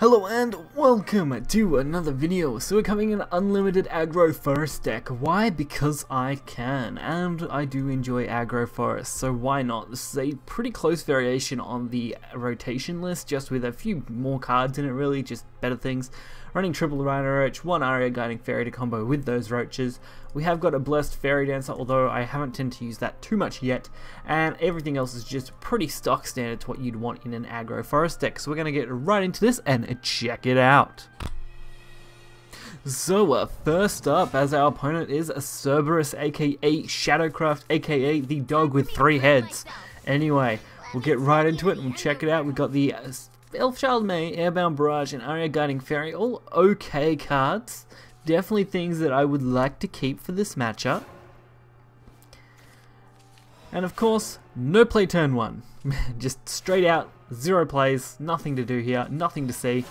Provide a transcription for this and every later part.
Hello and welcome to another video. So we're coming in unlimited aggro forest deck. Why? Because I can, and I do enjoy aggro forest, so why not? This is a pretty close variation on the rotation list, just with a few more cards in it really, just better things. Running triple Rhino Roach, one Aria Guiding Fairy to combo with those roaches. We have got a Blessed Fairy Dancer, although I haven't tended to use that too much yet, and everything else is just pretty stock standard to what you'd want in an aggro forest deck. So we're going to get right into this and check it out. So first up, as our opponent is a Cerberus, aka Shadowcraft, aka the dog with 3 heads. Anyway, we'll get right into it and we'll check it out. We've got the Elfchild May, Airbound Barrage, and Aria Guiding Fairy, all okay cards. Definitely things that I would like to keep for this matchup. And of course, no play turn 1. Just straight out, 0 plays, nothing to do here, nothing to see.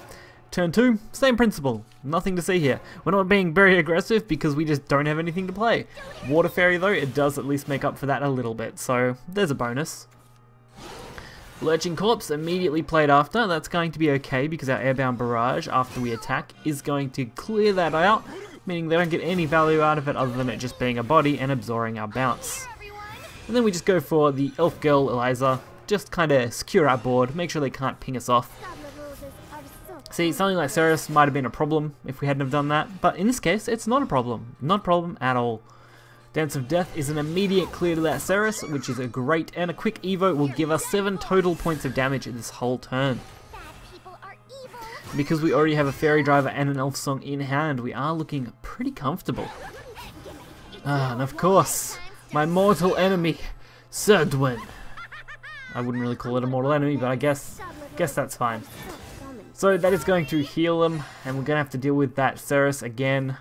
Turn 2, same principle, nothing to see here. We're not being very aggressive because we just don't have anything to play. Water Fairy though, it does at least make up for that a little bit, so there's a bonus. Lurching Corpse immediately played after. That's going to be okay because our Airbound Barrage after we attack is going to clear that out, meaning they don't get any value out of it other than it just being a body and absorbing our bounce. And then we just go for the Elf Girl Eliza, just kind of secure our board, make sure they can't ping us off. See, something like Ceres might have been a problem if we hadn't have done that, but in this case it's not a problem. Not a problem at all. Dance of Death is an immediate clear to that Ceres, which is a great, and a quick Evo will give us 7 total points of damage in this whole turn. Because we already have a Fairy Driver and an Elf Song in hand, we are looking pretty comfortable. And of course, my mortal enemy, Serdwin. I wouldn't really call it a mortal enemy, but I guess that's fine. So that is going to heal them, and we're going to have to deal with that Ceres again.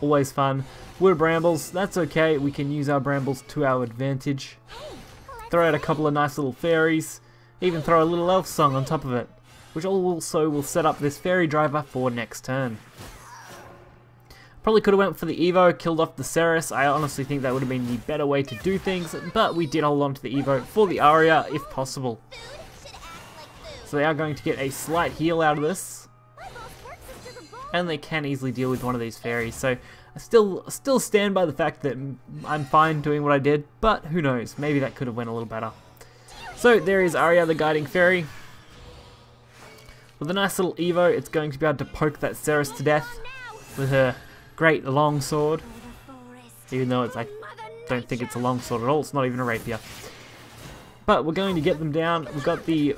Always fun. Wood Brambles, that's okay, we can use our Brambles to our advantage. Throw out a couple of nice little fairies, even throw a little Elf Song on top of it, which also will set up this Fairy Driver for next turn. Probably could have went for the Evo, killed off the Ceres. I honestly think that would have been the better way to do things, but we did hold on to the Evo for the Aria if possible. So they are going to get a slight heal out of this, and they can easily deal with one of these fairies. So I still stand by the fact that I'm fine doing what I did, but who knows, maybe that could have went a little better. So there is Aria the Guiding Fairy. With a nice little Evo, it's going to be able to poke that Ceres to death with her great long sword. Even though I don't think it's a long sword at all, it's not even a rapier. But we're going to get them down. We've got the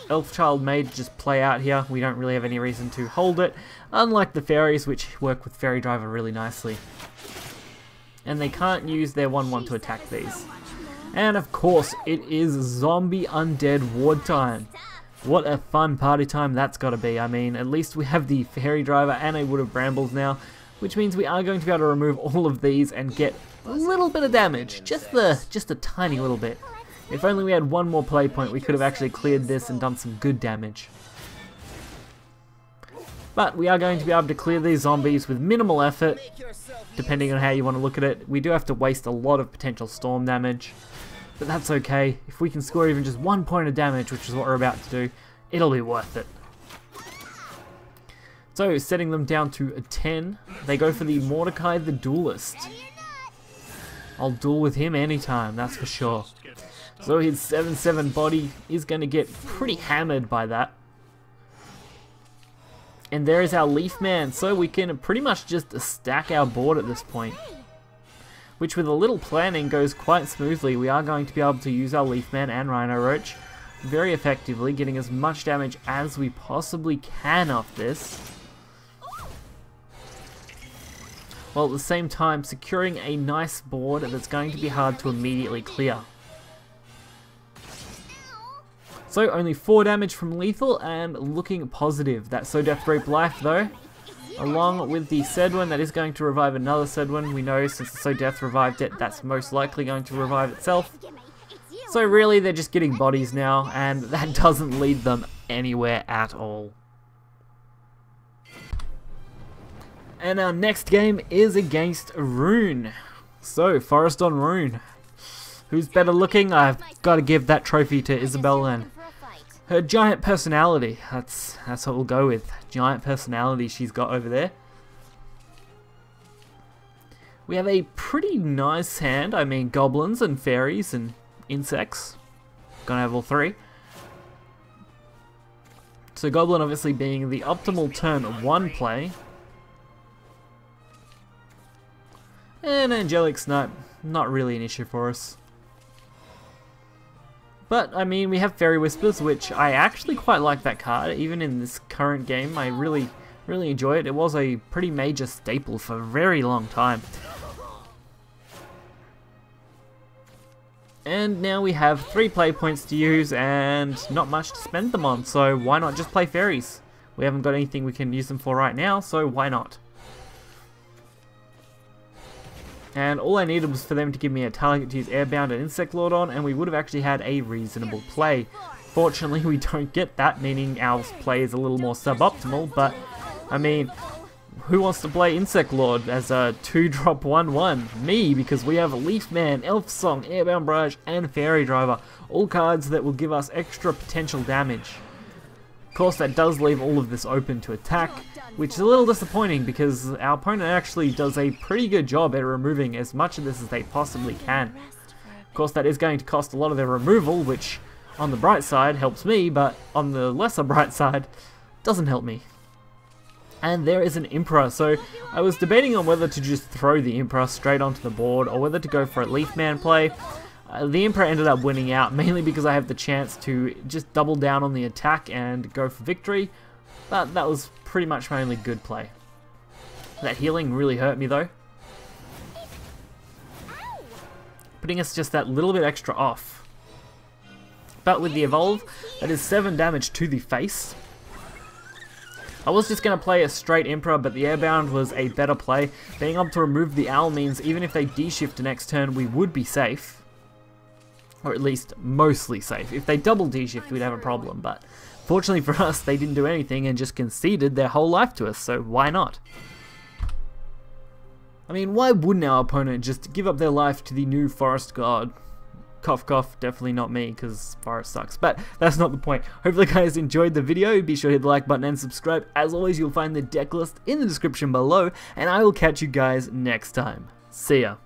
Elfchild May to just play out here. We don't really have any reason to hold it, unlike the fairies, which work with Fairy Driver really nicely. And they can't use their 1/1 to attack these. And of course, it is Zombie Undead Ward time. What a fun party time that's got to be. I mean, at least we have the Fairy Driver and a Wood of Brambles now, which means we are going to be able to remove all of these and get a little bit of damage, just a tiny little bit. If only we had one more play point, we could have actually cleared this and done some good damage. But we are going to be able to clear these zombies with minimal effort, depending on how you want to look at it. We do have to waste a lot of potential storm damage, but that's okay. If we can score even just 1 point of damage, which is what we're about to do, it'll be worth it. So, setting them down to a 10, they go for the Mordecai the Duelist. I'll duel with him anytime, that's for sure. So his 7/7 body is going to get pretty hammered by that. And there is our Leaf Man, so we can pretty much just stack our board at this point. Which with a little planning goes quite smoothly. We are going to be able to use our Leaf Man and Rhino Roach very effectively, getting as much damage as we possibly can off this. While at the same time securing a nice board that's going to be hard to immediately clear. So only 4 damage from lethal and looking positive. That So Death Rape Life though, along with the Sedwin, that is going to revive another Sedwin. We know since the So Death revived it, that's most likely going to revive itself. So really they're just getting bodies now, and that doesn't lead them anywhere at all. And our next game is against Rune. So Forest on Rune. Who's better looking? I've got to give that trophy to Isabel then. her giant personality. That's what we'll go with. Giant personality she's got over there. We have a pretty nice hand. I mean, goblins and fairies and insects. Gonna have all three. So goblin obviously being the optimal turn 1 play. And angelic snipe, not really an issue for us. But, I mean, we have Fairy Whispers, which I actually quite like that card. Even in this current game, I really enjoy it. It was a pretty major staple for a very long time. And now we have 3 play points to use and not much to spend them on, so why not just play fairies? We haven't got anything we can use them for right now, so why not? And all I needed was for them to give me a target to use Airbound and Insect Lord on, and we would have actually had a reasonable play. Fortunately, we don't get that, meaning our play is a little more suboptimal, but, I mean, who wants to play Insect Lord as a 2-drop 1/1? Me, because we have Leaf Man, Elf Song, Airbound Barrage, and Fairy Driver. All cards that will give us extra potential damage. Of course, that does leave all of this open to attack, which is a little disappointing because our opponent actually does a pretty good job at removing as much of this as they possibly can. Of course, that is going to cost a lot of their removal, which on the bright side helps me, but on the lesser bright side doesn't help me. And there is an Emperor, so I was debating on whether to just throw the Emperor straight onto the board or whether to go for a Leaf Man play. The Emperor ended up winning out, mainly because I have the chance to just double down on the attack and go for victory, but that was pretty much my only good play. That healing really hurt me though, putting us just that little bit extra off. But with the Evolve, that is 7 damage to the face. I was just going to play a straight Emperor, but the Airbound was a better play. Being able to remove the Owl means even if they D-shift next turn, we would be safe. Or at least mostly safe. If they double D-shift, we'd have a problem, but fortunately for us, they didn't do anything and just conceded their whole life to us, so why not? I mean, why wouldn't our opponent just give up their life to the new Forest God? Cough cough, definitely not me, because Forest sucks, but that's not the point. Hopefully you guys enjoyed the video. Be sure to hit the like button and subscribe. As always, you'll find the deck list in the description below, and I will catch you guys next time. See ya.